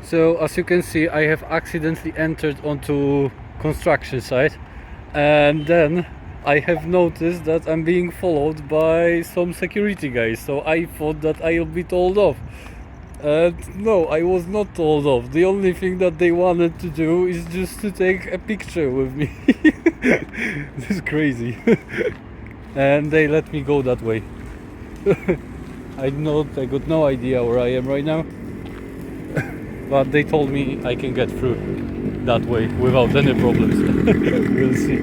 So as you can see, I have accidentally entered onto construction site, and then I have noticed that I'm being followed by some security guys, so I thought that I'll be told off. And no, I was not told off. The only thing that they wanted to do is just to take a picture with me. This is crazy. And they let me go that way. I got no idea where I am right now. But they told me I can get through that way without any problems. We'll see.